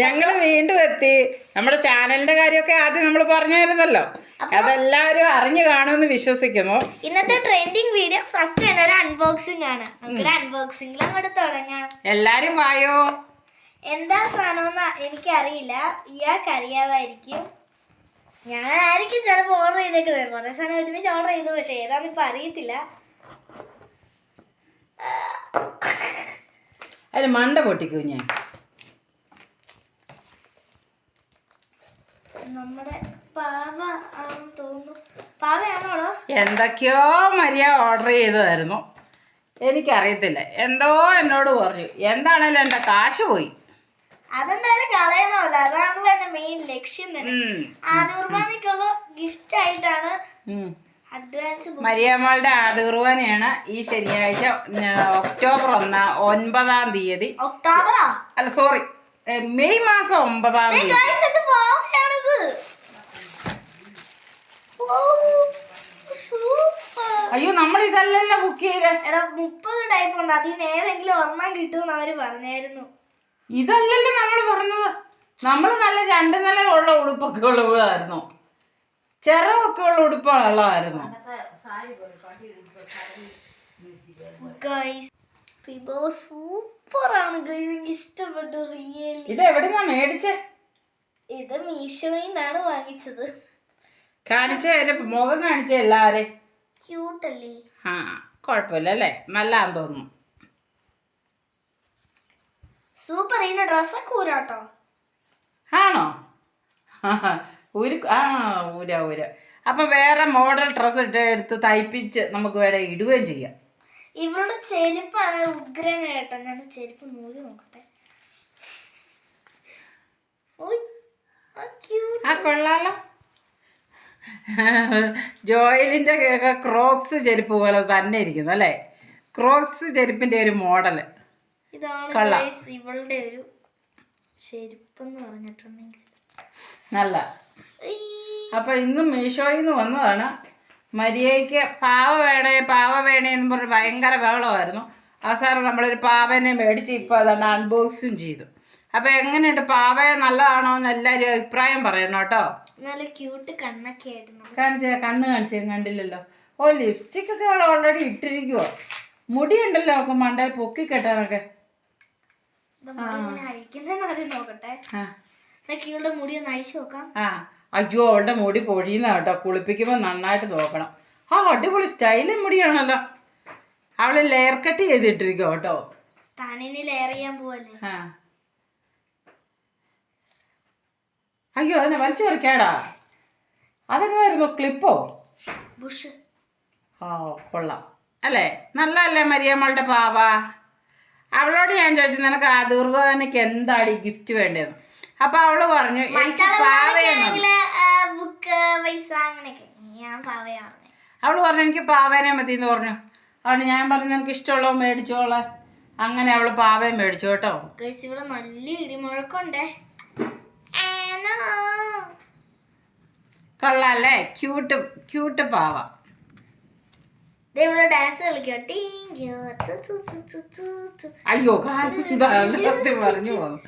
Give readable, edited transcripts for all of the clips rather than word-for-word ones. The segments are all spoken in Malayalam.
ഞങ്ങൾ വീണ്ടും എത്തി. നമ്മുടെ ചാനലിന്റെ കാര്യമൊക്കെ ആദ്യം നമ്മൾ പറഞ്ഞായിരുന്നല്ലോ, അതെല്ലാവരും അറിഞ്ഞു കാണുമെന്ന് വിശ്വസിക്കുന്നു. ഇന്നത്തെ ട്രെൻഡിങ് വീഡിയോ ഫസ്റ്റ് തന്നെ ഒരു അൺബോക്സിംഗ് ആണ്. നമുക്ക് അൺബോക്സിംഗിൽ അങ്ങോട്ട് തുടങ്ങാം. എല്ലാരും വായോ. എന്താ സാധനം എനിക്കറിയില്ല, ഇയാൾക്ക് അറിയാമായിരിക്കും. ഞാനായിരിക്കും ചിലപ്പോൾ ഓർഡർ ചെയ്തേക്കുന്നത്. കുറെ സാധനം ഒരുമിച്ച് ഓർഡർ ചെയ്തു, പക്ഷെ ഏതാന്ന് ഇപ്പൊ അറിയത്തില്ല. അതിൽ മണ്ട പൊട്ടിക്കൂ. ഞാൻ നമ്മുടെ പാവ ആണെന്ന് തോന്നുന്നു. പാവയാണോളോ? എന്തൊക്കെയോ മരിയ ഓർഡർ ചെയ്തതായിരുന്നു, എനിക്കറിയത്തില്ല. എന്തോ എന്നോട് പറഞ്ഞു. എന്താണേലും എൻ്റെ കാശ് പോയി. അതെന്തായാലും കളയണമല്ലോ, അതാണല്ലോ എന്റെ മെയിൻ ലക്ഷ്യം തന്നെ. 100 രൂപയ്ക്കുള്ള ഗിഫ്റ്റ് ആയിട്ടാണ് അഡ്വാൻസ്. മരിയമ്മളുടെ ആദ്യകുർബാനയാണ് ഈ ശനിയാഴ്ച, ഒക്ടോബർ 9-ാം തീയതി. ഒക്ടോബറാ? അല്ല, സോറി, മെയ് മാസം 9-ാം തീയതി. അയ്യോ, നമ്മൾ ഇതല്ലല്ലോ ബുക്ക് ചെയ്തേ. എടാ 30 ടൈപ്പ് ഉണ്ട്, അതിന് ഏതെങ്കിലും ഒരെണ്ണം കിട്ടുമെന്ന് അവര് പറഞ്ഞായിരുന്നു. ഇതല്ലല്ലോ നമ്മൾ പറഞ്ഞത്. നമ്മൾ നല്ല 2 നില ഉള്ള ഉടുപ്പൊക്കെ ഉള്ളതായിരുന്നു, ചെറുതൊക്കെ ഉള്ള ഉടുപ്പുള്ളതായിരുന്നു. സൂപ്പറാണ്, ഇഷ്ടപ്പെട്ടു. റിയലി. ഇത് എവിടെന്നാ മേടിച്ചേ? ഇത് മീഷോയിൽ നിന്നാണ് വാങ്ങിച്ചത്. കാണിച്ചേ, എന്റെ മുഖം കാണിച്ചേ എല്ലാവരെയും. ക്യൂട്ടല്ലേ? ആ, കുഴപ്പമില്ല അല്ലേ, നല്ലാന്ന് തോന്നുന്നു. സൂപ്പർ. ഇതിന്റെ ഡ്രസ്സൊക്കെ ഊരാട്ടോ. ആണോ? ഊര അപ്പൊ വേറെ മോഡൽ ഡ്രസ്സ് എടുത്ത് തയ്പ്പിച്ച് നമുക്ക് വേറെ ഇടുകയും ചെയ്യാം. ഇവളുടെ ചെരുപ്പാണ് ഉഗ്രൻ കേട്ടോ. ഞാൻ ചെരുപ്പ് മൂടി നോക്കട്ടെ. ആ, കൊള്ളാലോ. ജോയലിന്റെ ക്രോക്സ് ചെരുപ്പ് പോലെ തന്നെ ഇരിക്കുന്നു അല്ലേ? ക്രോക്സ് ചെരുപ്പിന്റെ ഒരു മോഡല്. ഇതാണ് ഇവളുടെ ഒരു ചെരുപ്പെന്ന് പറഞ്ഞിട്ടുണ്ടെങ്കിൽ നല്ല. അപ്പൊ ഇന്നും മീഷോയിൽ നിന്ന് വന്നതാണ്. മരിയയ്ക്ക് പാവ വേണേന്ന് പറഞ്ഞ് ഭയങ്കര ബഹളമായിരുന്നു. അവസാനം നമ്മളൊരു പാവനെ മേടിച്ച് ഇപ്പോൾ അതാണ് അൺബോക്സിങ് ചെയ്തു. അപ്പൊ എങ്ങനെയുണ്ട് പാവയെ? നല്ലതാണോ എന്ന് എല്ലാവരും അഭിപ്രായം പറയണം കേട്ടോ. നല്ല ക്യൂട്ട് കണ്ണൊക്കെ ആയിരുന്നു. കണ്ണ് കാണിച്ചേ, കണ്ടില്ലല്ലോ. ഓ, ലിപ്സ്റ്റിക് ഒക്കെ അവൾ ഓൾറെഡി ഇട്ടിരിക്കുവോ. മുടിയുണ്ടല്ലോ അവൾക്ക് മണ്ടയിൽ പൊക്കി കെട്ടാനൊക്കെ. മുടി ഒന്ന് അഴിച്ചു നോക്കാം. അയ്യോ, അവളുടെ മുടി പൊഴിയുന്ന കേട്ടോ. കുളിപ്പിക്കുമ്പോൾ നന്നായിട്ട് നോക്കണം. ആ, അടിപൊളി സ്റ്റൈലും മുടിയാണല്ലോ. അവള് ലെയർ കട്ട് ചെയ്തിട്ടിരിക്കോ കേട്ടോ. താനിനി ലെയർ ചെയ്യാൻ പോവല്ലേ? അയ്യോ, അതിനെ വലിച്ചു പറിക്കാടാ. അതെന്തായിരുന്നു, ക്ലിപ്പോ? ബുഷ്. ഓ, കൊള്ളാം അല്ലേ? നല്ലല്ലേ മരിയമ്മളുടെ പാവ? അവളോട് ഞാൻ ചോദിച്ചു, നിനക്ക് ദുർഗോധനയ്ക്ക് എന്താടി ഗിഫ്റ്റ് വേണ്ടതെന്ന്. അപ്പൊ അവള് പറഞ്ഞു, എനിക്ക് പാവയാണ്. അവള് പറഞ്ഞു എനിക്ക് പാവേനെ മതി എന്ന് പറഞ്ഞു. അവള് ഞാൻ പറഞ്ഞു നിനക്ക് ഇഷ്ടമുള്ളത് മേടിച്ചോളാം. അങ്ങനെ അവള് പാവയും മേടിച്ചു കേട്ടോ. ഇവിടെ നല്ല ഇടിമുഴക്കുണ്ടേ. കൊള്ളാല്ലേ? ക്യൂട്ട് പാവ. ഡാൻസ് കളിക്കോ. അയ്യോ, പറഞ്ഞു പോന്നു.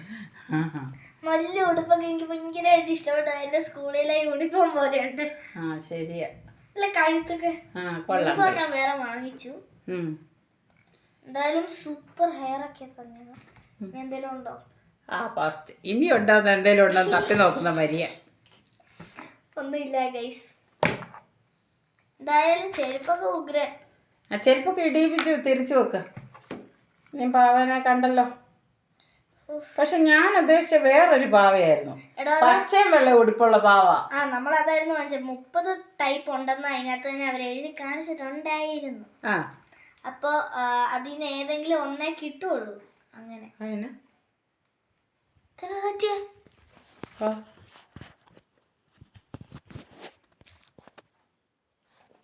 നല്ല ഉടുപ്പൊക്കെ എനിക്ക് ഭയങ്കരമായിട്ട് ഇഷ്ടപ്പെട്ടു. എന്റെ സ്കൂളിലെ യൂണിഫോം പോലെയുണ്ട്. ശരിയാ. അല്ല, കഴുത്തൊക്കെ യൂണിഫോം ഞാൻ വേറെ വാങ്ങിച്ചു. എന്തായാലും സൂപ്പർ ഹെയർ ഒക്കെ തന്നെ. എന്തെങ്കിലും ഉണ്ടോ? ഫസ്റ്റ് ഇനി ഉണ്ടോന്ന് എന്തേലും ഉണ്ടോന്ന് തപ്പി നോക്കുന്ന മരിയ. ഒന്നുമില്ല ഗൈസ്. എന്തായാലും ചെരുപ്പൊക്കെ ഉഗ്രൻ. ചെരുപ്പൊക്കെ ഇടിയിപ്പിച്ചു തിരിച്ചു വെക്ക. ഞാൻ പാവനെ കണ്ടല്ലോ. പക്ഷെ ഞാൻ ഉദ്ദേശിച്ച വേറൊരു പാവയായിരുന്നു, പച്ചയും വെള്ള ഉടുപ്പുള്ള പാവ. നമ്മളതായിരുന്നു വാങ്ങിച്ചത്. 30 ടൈപ്പ് ഉണ്ടെന്ന് അതിനകത്ത് തന്നെ അവർ എഴുതി കാണിച്ചിട്ടുണ്ടായിരുന്നു. അപ്പൊ അതിന് ഏതെങ്കിലും ഒന്നേ കിട്ടുള്ളൂ. അങ്ങനെ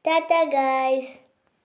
ടാറ്റാ ഗൈസ്.